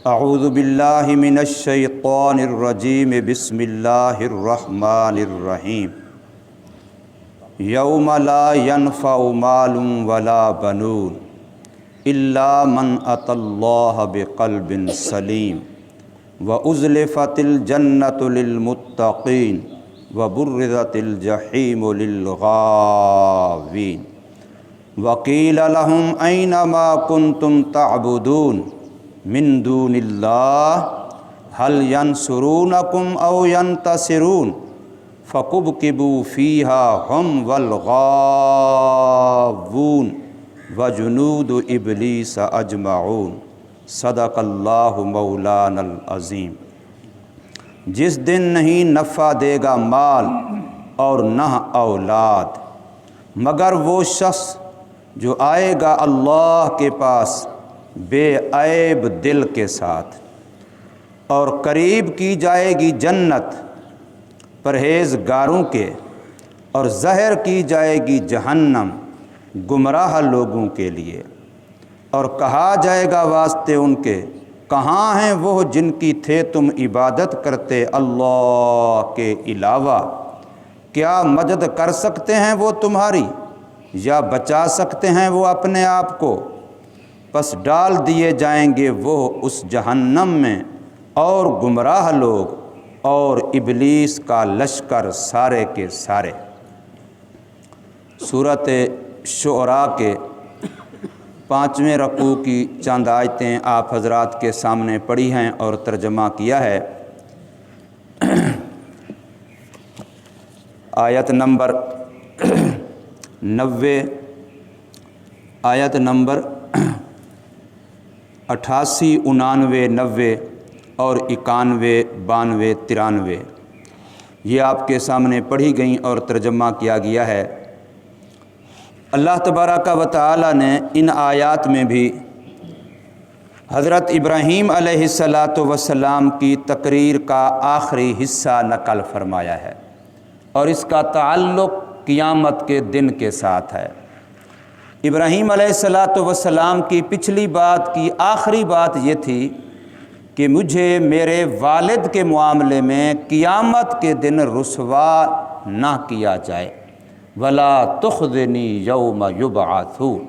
اعوذ باللہ من الشیطان الرجیم بسم اللہ الرحمن الرحیم یوم لا ینفع مال ولا بنون الا من اتی اللہ بقلب سلیم وازلفت الجنۃ للمتقین وبرزت الجحیم للغاوین وقیل لهم این ما کنتم تعبدون من دون اللہ هل ینصرونکم او ینتصرون فکبکبوا فیہا ہم والغاوون وجنود ابلیس اجمعون صدق اللہ مولانا العظیم۔ جس دن نہیں نفع دے گا مال اور نہ اولاد مگر وہ شخص جو آئے گا اللہ کے پاس بے عیب دل کے ساتھ، اور قریب کی جائے گی جنت پرہیزگاروں کے، اور زہر کی جائے گی جہنم گمراہ لوگوں کے لیے، اور کہا جائے گا واسطے ان کے کہاں ہیں وہ جن کی تھے تم عبادت کرتے اللہ کے علاوہ، کیا مدد کر سکتے ہیں وہ تمہاری یا بچا سکتے ہیں وہ اپنے آپ کو؟ پس ڈال دیے جائیں گے وہ اس جہنم میں، اور گمراہ لوگ اور ابلیس کا لشکر سارے کے سارے۔ سورۃ شعراء کے 5ویں رکوع کی چند آیتیں آپ حضرات کے سامنے پڑھی ہیں اور ترجمہ کیا ہے۔ آیت نمبر 90، آیت نمبر 88، 89، 90 اور 91، 92، 93 یہ آپ کے سامنے پڑھی گئیں اور ترجمہ کیا گیا ہے۔ اللہ تبارک و تعالی نے ان آیات میں بھی حضرت ابراہیم علیہ السلام کی تقریر کا آخری حصہ نقل فرمایا ہے، اور اس کا تعلق قیامت کے دن کے ساتھ ہے۔ ابراہیم علیہ السلام کی پچھلی بات کی آخری بات یہ تھی کہ مجھے میرے والد کے معاملے میں قیامت کے دن رسوا نہ کیا جائے، وَلَا تُخْزِنِي يَوْمَ يُبْعَثُونَ،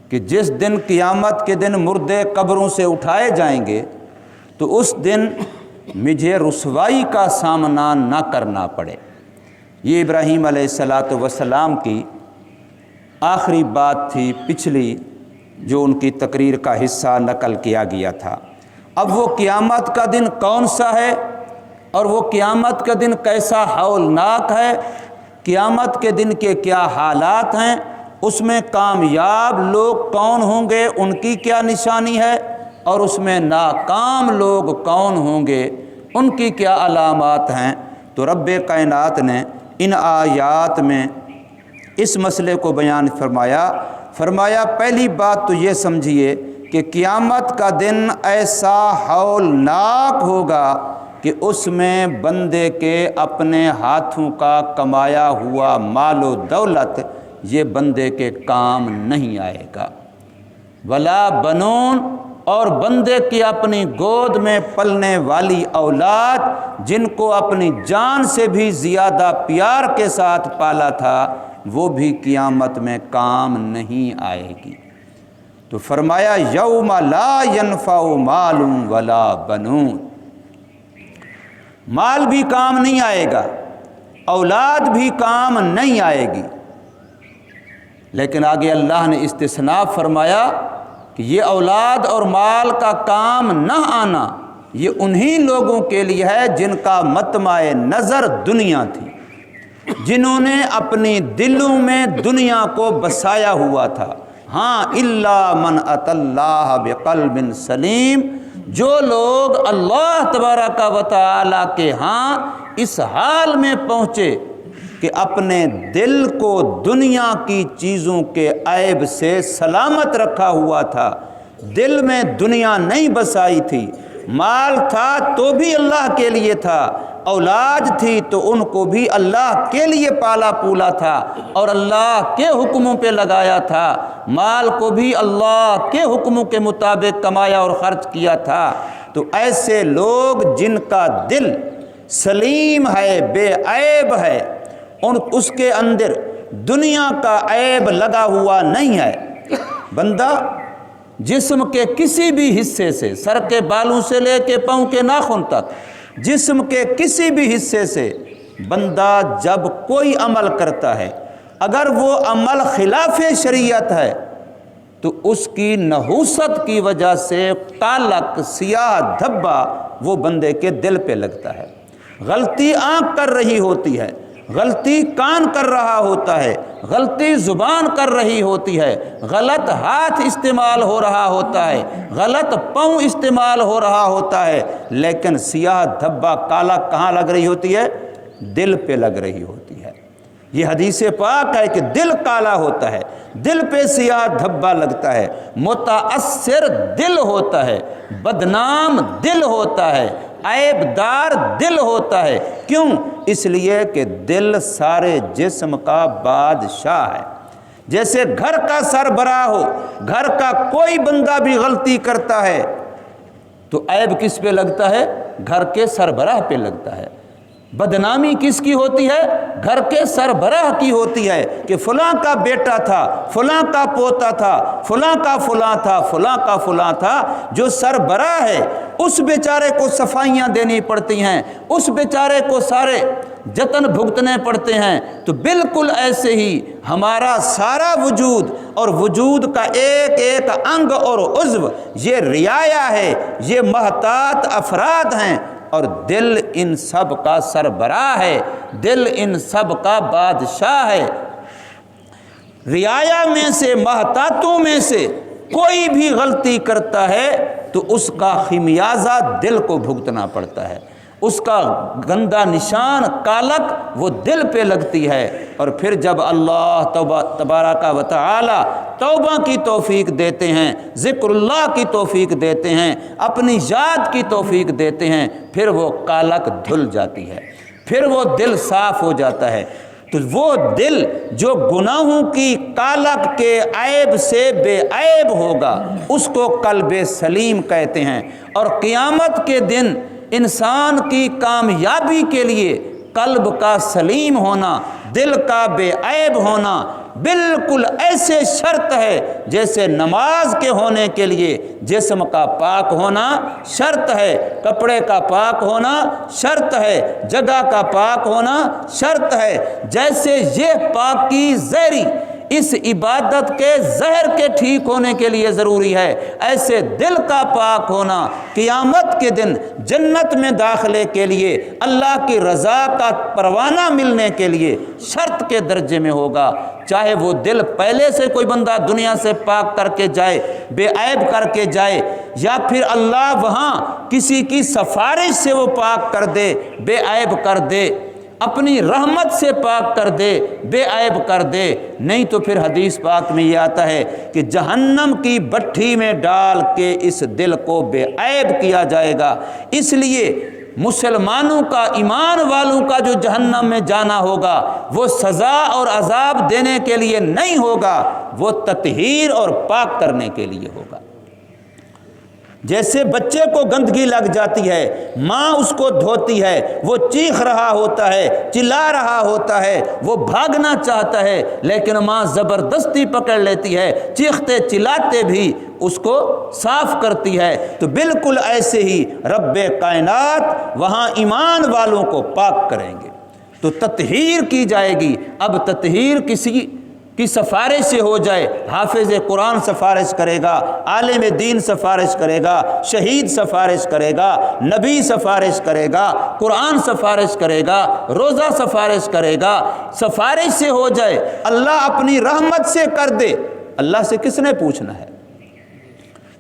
کہ جس دن قیامت کے دن مردے قبروں سے اٹھائے جائیں گے تو اس دن مجھے رسوائی کا سامنا نہ کرنا پڑے۔ یہ ابراہیم علیہ السلام کی آخری بات تھی پچھلی، جو ان کی تقریر کا حصہ نقل کیا گیا تھا۔ اب وہ قیامت کا دن کون سا ہے، اور وہ قیامت کا دن کیسا ہولناک ہے، قیامت کے دن کے کیا حالات ہیں، اس میں کامیاب لوگ کون ہوں گے، ان کی کیا نشانی ہے، اور اس میں ناکام لوگ کون ہوں گے، ان کی کیا علامات ہیں، تو رب کائنات نے ان آیات میں اس مسئلے کو بیان فرمایا پہلی بات تو یہ سمجھیے کہ قیامت کا دن ایسا ہولناک ہوگا کہ اس میں بندے کے اپنے ہاتھوں کا کمایا ہوا مال و دولت یہ بندے کے کام نہیں آئے گا، ولا بنون، اور بندے کی اپنی گود میں پلنے والی اولاد جن کو اپنی جان سے بھی زیادہ پیار کے ساتھ پالا تھا، وہ بھی قیامت میں کام نہیں آئے گی۔ تو فرمایا یوم لا ینفع مال ولا بنون، مال بھی کام نہیں آئے گا، اولاد بھی کام نہیں آئے گی، لیکن آگے اللہ نے استثناء فرمایا کہ یہ اولاد اور مال کا کام نہ آنا یہ انہی لوگوں کے لیے ہے جن کا مطمع نظر دنیا تھی، جنہوں نے اپنی دلوں میں دنیا کو بسایا ہوا تھا۔ ہاں الا من اتی اللہ بقلب سلیم، جو لوگ اللہ تبارک و تعالی کے ہاں اس حال میں پہنچے کہ اپنے دل کو دنیا کی چیزوں کے عیب سے سلامت رکھا ہوا تھا، دل میں دنیا نہیں بسائی تھی، مال تھا تو بھی اللہ کے لیے تھا، اولاد تھی تو ان کو بھی اللہ کے لیے پالا پولا تھا اور اللہ کے حکموں پہ لگایا تھا، مال کو بھی اللہ کے حکموں کے مطابق کمایا اور خرچ کیا تھا۔ تو ایسے لوگ جن کا دل سلیم ہے، بے عیب ہے، اس کے اندر دنیا کا عیب لگا ہوا نہیں ہے، بندہ جسم کے کسی بھی حصے سے، سر کے بالوں سے لے کے پاؤں کے ناخن تک، جسم کے کسی بھی حصے سے بندہ جب کوئی عمل کرتا ہے، اگر وہ عمل خلاف شریعت ہے تو اس کی نحوست کی وجہ سے کالک، سیاہ دھبا وہ بندے کے دل پہ لگتا ہے۔ غلطی آنکھ کر رہی ہوتی ہے، غلطی کان کر رہا ہوتا ہے، غلطی زبان کر رہی ہوتی ہے، غلط ہاتھ استعمال ہو رہا ہوتا ہے، غلط پاؤں استعمال ہو رہا ہوتا ہے، لیکن سیاہ دھبا کالا کہاں لگ رہی ہوتی ہے؟ دل پہ لگ رہی ہوتی ہے۔ یہ حدیث پاک ہے کہ دل کالا ہوتا ہے، دل پہ سیاہ دھبا لگتا ہے، متاثر دل ہوتا ہے، بدنام دل ہوتا ہے، عیب دار دل ہوتا ہے۔ کیوں؟ اس لیے کہ دل سارے جسم کا بادشاہ ہے۔ جیسے گھر کا سربراہ ہو، گھر کا کوئی بندہ بھی غلطی کرتا ہے تو عیب کس پہ لگتا ہے؟ گھر کے سربراہ پہ لگتا ہے۔ بدنامی کس کی ہوتی ہے؟ گھر کے سربراہ کی ہوتی ہے کہ فلاں کا بیٹا تھا، فلاں کا پوتا تھا، فلاں کا فلاں تھا، فلاں کا فلاں تھا۔ جو سربراہ ہے اس بیچارے کو صفائیاں دینی پڑتی ہیں، اس بیچارے کو سارے جتن بھگتنے پڑتے ہیں۔ تو بالکل ایسے ہی ہمارا سارا وجود اور وجود کا ایک ایک انگ اور عضو یہ رعایا ہے، یہ محتاط افراد ہیں، اور دل ان سب کا سربراہ ہے، دل ان سب کا بادشاہ ہے۔ رعایا میں سے، محتاطوں میں سے کوئی بھی غلطی کرتا ہے تو اس کا خمیازہ دل کو بھگتنا پڑتا ہے، اس کا گندا نشان کالک وہ دل پہ لگتی ہے۔ اور پھر جب اللہ تبارک و تعالی توبہ کی توفیق دیتے ہیں، ذکر اللہ کی توفیق دیتے ہیں، اپنی یاد کی توفیق دیتے ہیں، پھر وہ کالک دھل جاتی ہے، پھر وہ دل صاف ہو جاتا ہے۔ تو وہ دل جو گناہوں کی کالک کے عیب سے بے عیب ہوگا اس کو قلب سلیم کہتے ہیں۔ اور قیامت کے دن انسان کی کامیابی کے لیے قلب کا سلیم ہونا، دل کا بے عیب ہونا بالکل ایسے شرط ہے جیسے نماز کے ہونے کے لیے جسم کا پاک ہونا شرط ہے، کپڑے کا پاک ہونا شرط ہے، جگہ کا پاک ہونا شرط ہے۔ جیسے یہ پاکی زہری اس عبادت کے زہر کے ٹھیک ہونے کے لیے ضروری ہے، ایسے دل کا پاک ہونا قیامت کے دن جنت میں داخلے کے لیے، اللہ کی رضا کا پروانہ ملنے کے لیے شرط کے درجے میں ہوگا۔ چاہے وہ دل پہلے سے کوئی بندہ دنیا سے پاک کر کے جائے، بے عیب کر کے جائے، یا پھر اللہ وہاں کسی کی سفارش سے وہ پاک کر دے، بے عیب کر دے، اپنی رحمت سے پاک کر دے، بے عیب کر دے، نہیں تو پھر حدیث پاک میں یہ آتا ہے کہ جہنم کی بھٹی میں ڈال کے اس دل کو بے عیب کیا جائے گا۔ اس لیے مسلمانوں کا، ایمان والوں کا جو جہنم میں جانا ہوگا وہ سزا اور عذاب دینے کے لیے نہیں ہوگا، وہ تطہیر اور پاک کرنے کے لیے ہوگا۔ جیسے بچے کو گندگی لگ جاتی ہے، ماں اس کو دھوتی ہے، وہ چیخ رہا ہوتا ہے، چلا رہا ہوتا ہے، وہ بھاگنا چاہتا ہے، لیکن ماں زبردستی پکڑ لیتی ہے، چیختے چلاتے بھی اس کو صاف کرتی ہے۔ تو بالکل ایسے ہی رب کائنات وہاں ایمان والوں کو پاک کریں گے، تو تطہیر کی جائے گی۔ اب تطہیر کسی کی سفارش سے ہو جائے، حافظ قرآن سفارش کرے گا، عالم دین سفارش کرے گا، شہید سفارش کرے گا، نبی سفارش کرے گا، قرآن سفارش کرے گا، روزہ سفارش کرے گا، سفارش سے ہو جائے، اللہ اپنی رحمت سے کر دے، اللہ سے کس نے پوچھنا ہے؟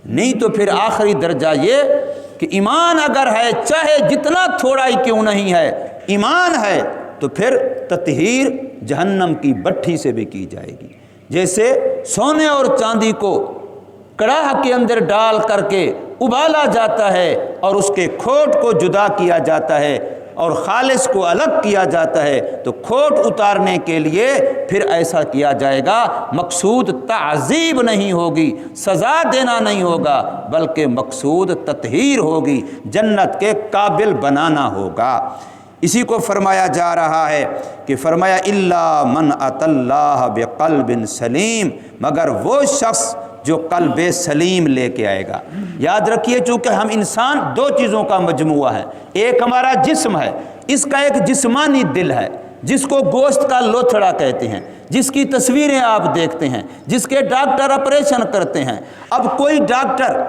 نہیں تو پھر آخری درجہ یہ کہ ایمان اگر ہے، چاہے جتنا تھوڑا ہی کیوں نہیں ہے، ایمان ہے تو پھر تطہیر جہنم کی بھٹی سے بھی کی جائے گی۔ جیسے سونے اور چاندی کو کڑاہ کے اندر ڈال کر کے ابالا جاتا ہے اور اس کے کھوٹ کو جدا کیا جاتا ہے، اور خالص کو الگ کیا جاتا ہے تو کھوٹ اتارنے کے لیے پھر ایسا کیا جائے گا۔ مقصود تعذیب نہیں ہوگی، سزا دینا نہیں ہوگا، بلکہ مقصود تطہیر ہوگی، جنت کے قابل بنانا ہوگا۔ اسی کو فرمایا جا رہا ہے کہ فرمایا الا من اتى اللہ بقلب سلیم، مگر وہ شخص جو قلب سلیم لے کے آئے گا۔ یاد رکھیے چونکہ ہم انسان دو چیزوں کا مجموعہ ہے، ایک ہمارا جسم ہے، اس کا ایک جسمانی دل ہے جس کو گوشت کا لوتھڑا کہتے ہیں، جس کی تصویریں آپ دیکھتے ہیں، جس کے ڈاکٹر آپریشن کرتے ہیں۔ اب کوئی ڈاکٹر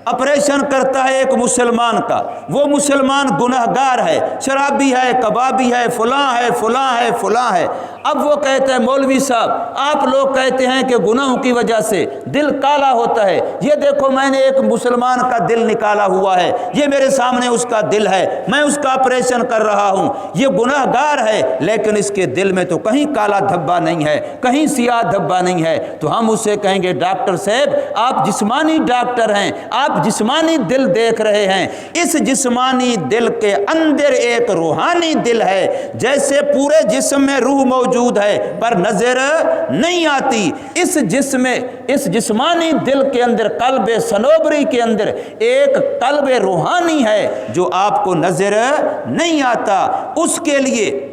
آپریشن کرتا ہے ایک مسلمان کا، وہ مسلمان گنہگار ہے، شرابی ہے، کبابی ہے، فلاں ہے فلاں ہے فلاں ہے۔ اب وہ کہتا ہے مولوی صاحب آپ لوگ کہتے ہیں کہ گناہوں کی وجہ سے دل کالا ہوتا ہے، یہ دیکھو میں نے ایک مسلمان کا دل نکالا ہوا ہے، یہ میرے سامنے اس کا دل ہے، میں اس کا آپریشن کر رہا ہوں، یہ گنہگار ہے لیکن اس کے دل میں تو کہیں کالا دھبا نہیں ہے، کہیں سیاہ دھبا نہیں ہے۔ تو ہم اسے کہیں گے ڈاکٹر صاحب آپ جسمانی ڈاکٹر ہیں، آپ جسمانی دل دیکھ رہے ہیں، اس جسمانی دل کے اندر ایک روحانی دل ہے، جیسے پورے جسم میں روح موجود ہے پر نظر نہیں آتی، اس جسمانی دل کے اندر قلب صنوبری کے اندر ایک قلب روحانی ہے جو آپ کو نظر نہیں آتا۔ اس کے لیے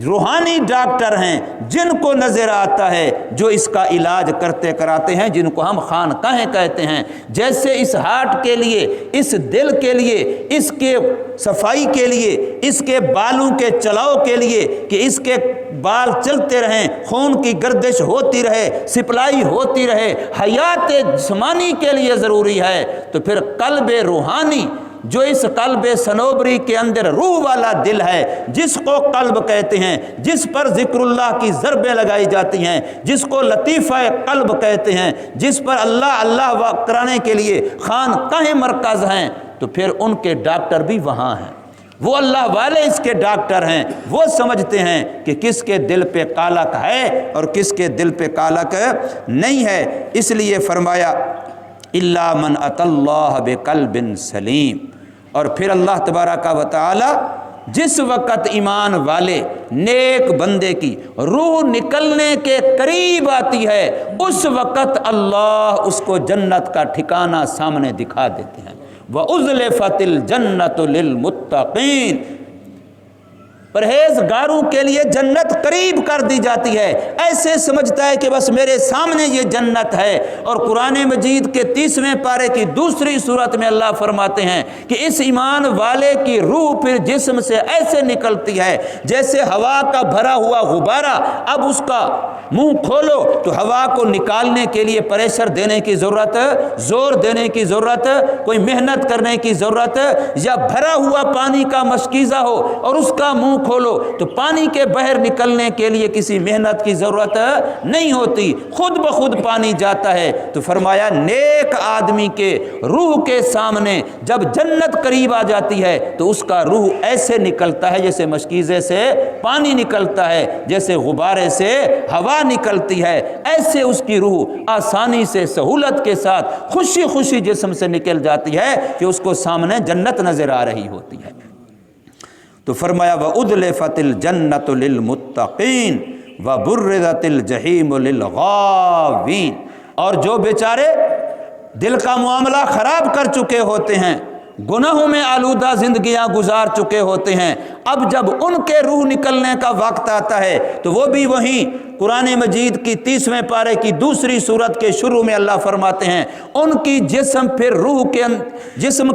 روحانی ڈاکٹر ہیں جن کو نظر آتا ہے، جو اس کا علاج کرتے کراتے ہیں، جن کو ہم خانقاہیں کہتے ہیں۔ جیسے اس ہارٹ کے لیے، اس دل کے لیے، اس کے صفائی کے لیے، اس کے بالوں کے چلاؤ کے لیے کہ اس کے بال چلتے رہیں، خون کی گردش ہوتی رہے، سپلائی ہوتی رہے، حیات جسمانی کے لیے ضروری ہے، تو پھر قلب روحانی جو اس قلب صنوبری کے اندر روح والا دل ہے، جس کو قلب کہتے ہیں، جس پر ذکر اللہ کی ضربیں لگائی جاتی ہیں، جس کو لطیفہ قلب کہتے ہیں، جس پر اللہ اللہ کرانے کے لیے خانقاہیں مرکز ہیں، تو پھر ان کے ڈاکٹر بھی وہاں ہیں، وہ اللہ والے اس کے ڈاکٹر ہیں، وہ سمجھتے ہیں کہ کس کے دل پہ کالک ہے اور کس کے دل پہ کالک نہیں ہے۔ اس لیے فرمایا الا من اتی اللہ بقلب سلیم۔ اور پھر اللہ تبارک و تعالی جس وقت ایمان والے نیک بندے کی روح نکلنے کے قریب آتی ہے، اس وقت اللہ اس کو جنت کا ٹھکانہ سامنے دکھا دیتے ہیں۔ وَأُزْلِفَتِ الْجَنَّةُ لِلْمُتَّقِينَ، پرہیزگاروں کے لیے جنت قریب کر دی جاتی ہے، ایسے سمجھتا ہے کہ بس میرے سامنے یہ جنت ہے۔ اور قرآن مجید کے 30ویں پارے کی دوسری صورت میں اللہ فرماتے ہیں کہ اس ایمان والے کی روح پھر جسم سے ایسے نکلتی ہے جیسے ہوا کا بھرا ہوا غبارہ، اب اس کا منہ کھولو تو ہوا کو نکالنے کے لیے پریشر دینے کی ضرورت، زور دینے کی ضرورت، کوئی محنت کرنے کی ضرورت، یا بھرا ہوا پانی کا مشکیزہ ہو اور اس کا منہ کھولو تو پانی کے باہر نکلنے کے لیے کسی محنت کی ضرورت نہیں ہوتی، خود بخود پانی جاتا ہے۔ تو فرمایا نیک آدمی کے روح کے سامنے جب جنت قریب آ جاتی ہے تو اس کا روح ایسے نکلتا ہے جیسے مشکیزے سے پانی نکلتا ہے، جیسے غبارے سے ہوا نکلتی ہے، ایسے اس کی روح آسانی سے سہولت کے ساتھ خوشی خوشی جسم سے نکل جاتی ہے کہ اس کو سامنے جنت نظر آ رہی ہوتی ہے۔ تو فرمایا وَأُزْلِفَتِ الْجَنَّةُ لِلْمُتَّقِينَ وَبُرِّزَتِ الْجَحِيمُ لِلْغَاوِينَ، اور جو بیچارے دل کا معاملہ خراب کر چکے ہوتے ہیں، گناہوں میں آلودہ زندگیاں گزار چکے ہوتے ہیں، اب جب ان کے روح نکلنے کا وقت آتا ہے تو وہ بھی وہیں قرآن مجید کی 30ویں پارے کی دوسری سورت کے شروع میں اللہ فرماتے ہیں ان کی جسم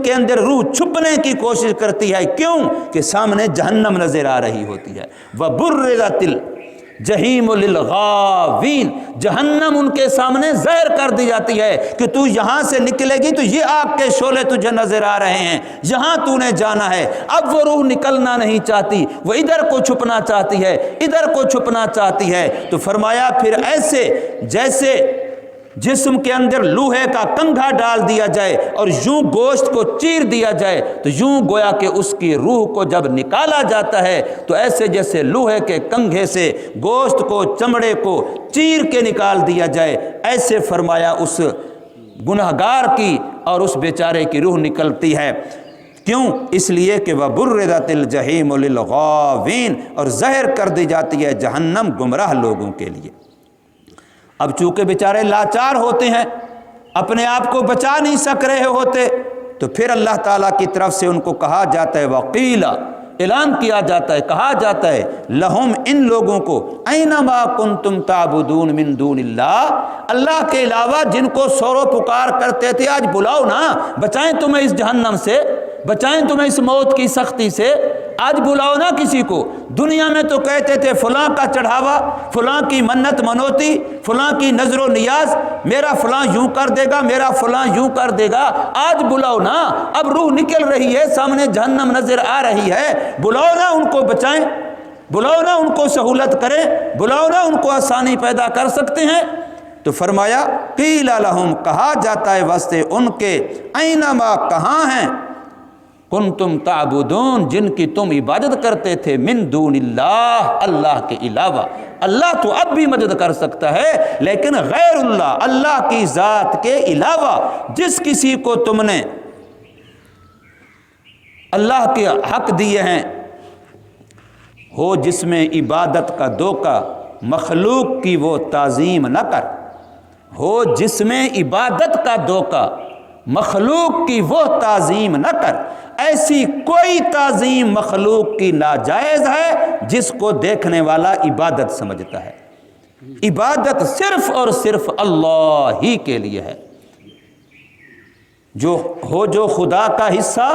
کے اندر روح چھپنے کی کوشش کرتی ہے، کیوں کہ سامنے جہنم نظر آ رہی ہوتی ہے۔ وَبُرِّزَتِ الْجَحِيمُ لِلْغَاوِينَ، جہنم ان کے سامنے ظاہر کر دی جاتی ہے کہ تو یہاں سے نکلے گی تو یہ آگ کے شعلے تجھے نظر آ رہے ہیں، یہاں تو نے جانا ہے۔ اب وہ روح نکلنا نہیں چاہتی، وہ ادھر کو چھپنا چاہتی ہے، ادھر کو چھپنا چاہتی ہے۔ تو فرمایا پھر ایسے جیسے جسم کے اندر لوہے کا کنگھا ڈال دیا جائے اور یوں گوشت کو چیر دیا جائے تو یوں گویا کہ اس کی روح کو جب نکالا جاتا ہے تو ایسے جیسے لوہے کے کنگھے سے گوشت کو، چمڑے کو چیر کے نکال دیا جائے، ایسے فرمایا اس گنہگار کی اور اس بیچارے کی روح نکلتی ہے۔ کیوں؟ اس لیے کہ وَبُرِّزَتِ الْجَحِیمُ لِلْغَاوِینَ، اور ظاہر کر دی جاتی ہے جہنم گمراہ لوگوں کے لیے۔ اب چونکہ بیچارے لاچار ہوتے ہیں، اپنے آپ کو بچا نہیں سک رہے ہوتے، تو پھر اللہ تعالیٰ کی طرف سے ان کو کہا جاتا ہے وَقِیلَ، اعلان کیا جاتا ہے، کہا جاتا ہے لہم، ان لوگوں کو، اینما کنتم تعبدون من دون اللہ، اللہ کے علاوہ جن کو سورو پکار کرتے تھے، آج بلاؤ نا، بچائیں تمہیں اس جہنم سے، بچائیں تمہیں اس موت کی سختی سے، آج بلاؤ نا کسی کو۔ دنیا میں تو کہتے تھے فلاں کا چڑھاوا، فلاں کی منت منوتی، فلاں کی نظر و نیاز، میرا فلاں یوں کر دے گا، میرا فلاں یوں کر دے گا، آج بلاؤ نا، اب روح نکل رہی ہے، سامنے جہنم نظر آ رہی ہے، بلاؤ نا ان کو، بچائیں، بلاؤ نا ان کو، سہولت کریں، بلاؤ نا ان کو، آسانی پیدا کر سکتے ہیں۔ تو فرمایا قیل لہم، کہا جاتا ہے واسطے ان کے، اینما، کہاں ہیں، کنتم تعبدون، جن کی تم عبادت کرتے تھے، من دون اللہ، اللہ کے علاوہ۔ اللہ تو اب بھی مدد کر سکتا ہے، لیکن غیر اللہ، اللہ کی ذات کے علاوہ جس کسی کو تم نے اللہ کے حق دیے ہیں، ہو جس میں عبادت کا دھوکہ، مخلوق کی وہ تعظیم نہ کر، ہو جس میں عبادت کا دھوکہ، مخلوق کی وہ تعظیم نہ کر۔ ایسی کوئی تعظیم مخلوق کی ناجائز ہے جس کو دیکھنے والا عبادت سمجھتا ہے۔ عبادت صرف اور صرف اللہ ہی کے لیے ہے۔ جو خدا کا حصہ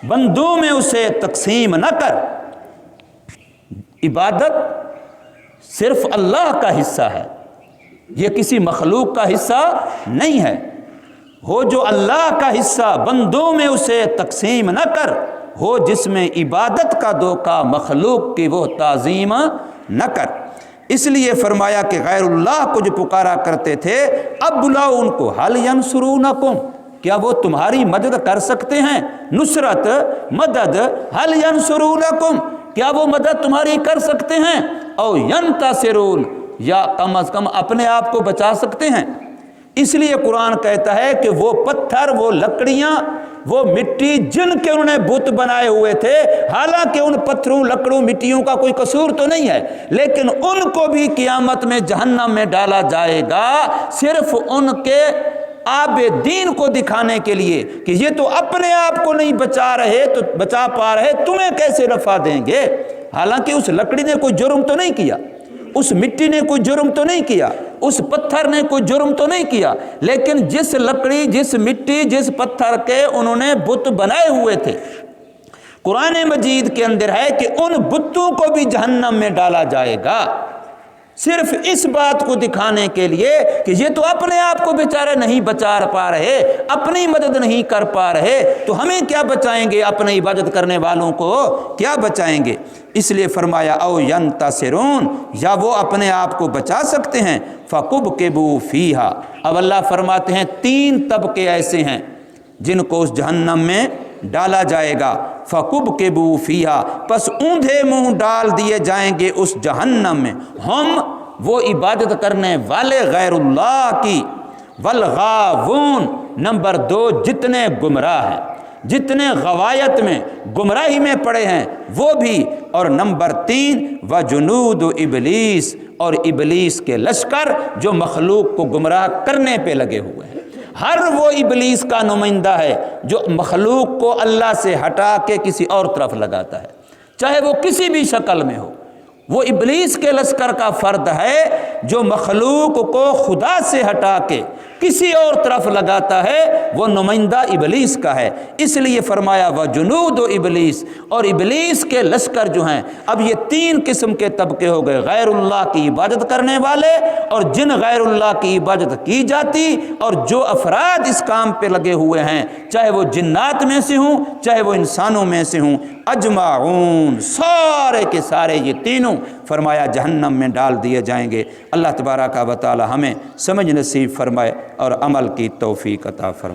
بندوں میں اسے تقسیم نہ کر۔ عبادت صرف اللہ کا حصہ ہے، یہ کسی مخلوق کا حصہ نہیں ہے۔ ہو جو اللہ کا حصہ بندوں میں اسے تقسیم نہ کر، ہو جس میں عبادت کا دھوکہ، مخلوق کی وہ تعظیم نہ کر۔ اس لیے فرمایا کہ غیر اللہ کو جو پکارا کرتے تھے، اب بلاؤ ان کو، حل ینصرونکم، کیا وہ تمہاری مدد کر سکتے ہیں؟ نصرت، مدد، حل ینصرونکم، کیا وہ مدد تمہاری کر سکتے ہیں؟ او ینتصرون، یا کم از کم اپنے آپ کو بچا سکتے ہیں۔ اس لیے قرآن کہتا ہے کہ وہ پتھر، وہ لکڑیاں، وہ مٹی جن کے انہوں نے بت بنائے ہوئے تھے، حالانکہ ان پتھروں، لکڑوں، مٹیوں کا کوئی قصور تو نہیں ہے، لیکن ان کو بھی قیامت میں جہنم میں ڈالا جائے گا، صرف ان کے آب دین کو دکھانے کے لیے کہ یہ تو اپنے آپ کو نہیں بچا رہے، تو بچا پا رہے، تمہیں کیسے رفع دیں گے؟ حالانکہ اس لکڑی نے کوئی جرم تو نہیں کیا، اس مٹی نے کوئی جرم تو نہیں کیا، اس پتھر نے کوئی جرم تو نہیں کیا، لیکن جس لکڑی، جس مٹی، جس پتھر کے انہوں نے بت بنائے ہوئے تھے، قرآن مجید کے اندر ہے کہ ان بتوں کو بھی جہنم میں ڈالا جائے گا، صرف اس بات کو دکھانے کے لیے کہ یہ تو اپنے آپ کو بیچارے نہیں بچا پا رہے، اپنی مدد نہیں کر پا رہے، تو ہمیں کیا بچائیں گے؟ اپنے عبادت کرنے والوں کو کیا بچائیں گے؟ اس لیے فرمایا او ینتصرون، یا وہ اپنے آپ کو بچا سکتے ہیں۔ فَكُبْكِبُوا فِيهَا، اب اللہ فرماتے ہیں 3 طبقے ایسے ہیں جن کو اس جہنم میں ڈالا جائے گا۔ فَكُبْكِبُوا فِيهَا، پس اوندھے منہ ڈال دیے جائیں گے اس جہنم میں، ہم، وہ عبادت کرنے والے غیر اللہ کی، والغاوون، نمبر 2 جتنے گمراہ ہیں، جتنے غوایت میں، گمراہی میں پڑے ہیں وہ بھی، اور نمبر 3 وجنود ابلیس، اور ابلیس کے لشکر جو مخلوق کو گمراہ کرنے پہ لگے ہوئے ہیں۔ ہر وہ ابلیس کا نمائندہ ہے جو مخلوق کو اللہ سے ہٹا کے کسی اور طرف لگاتا ہے، چاہے وہ کسی بھی شکل میں ہو۔ وہ ابلیس کے لشکر کا فرد ہے جو مخلوق کو خدا سے ہٹا کے کسی اور طرف لگاتا ہے، وہ نمائندہ ابلیس کا ہے۔ اس لیے فرمایا وجنود ابلیس، اور ابلیس کے لشکر جو ہیں، اب یہ 3 قسم کے طبقے ہو گئے، غیر اللہ کی عبادت کرنے والے، اور جن غیر اللہ کی عبادت کی جاتی، اور جو افراد اس کام پہ لگے ہوئے ہیں، چاہے وہ جنات میں سے ہوں، چاہے وہ انسانوں میں سے ہوں، اجمعون، سارے کے سارے یہ تینوں فرمایا جہنم میں ڈال دیے جائیں گے۔ اللہ تبارک و تعالی ہمیں سمجھ نصیب فرمائے اور عمل کی توفیق عطا فرمائے۔